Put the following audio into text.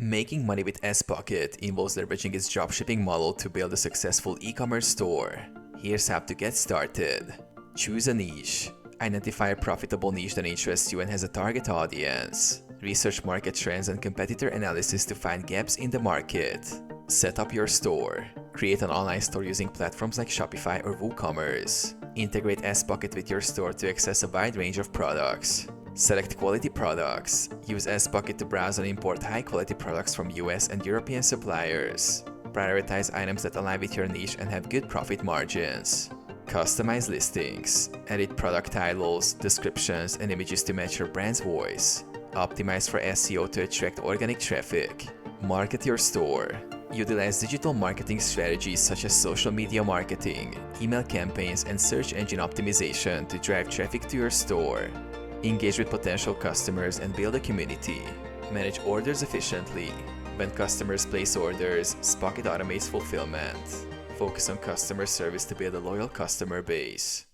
Making money with Spocket involves leveraging its dropshipping model to build a successful e-commerce store. Here's how to get started. Choose a niche. Identify a profitable niche that interests you and has a target audience. Research market trends and competitor analysis to find gaps in the market. Set up your store. Create an online store using platforms like Shopify or WooCommerce. Integrate Spocket with your store to access a wide range of products. Select quality products. Use Spocket to browse and import high-quality products from US and European suppliers. Prioritize items that align with your niche and have good profit margins. Customize listings. Edit product titles, descriptions, and images to match your brand's voice. Optimize for SEO to attract organic traffic. Market your store. Utilize digital marketing strategies such as social media marketing, email campaigns, and search engine optimization to drive traffic to your store. Engage with potential customers and build a community. Manage orders efficiently. When customers place orders, Spocket automates fulfillment. Focus on customer service to build a loyal customer base.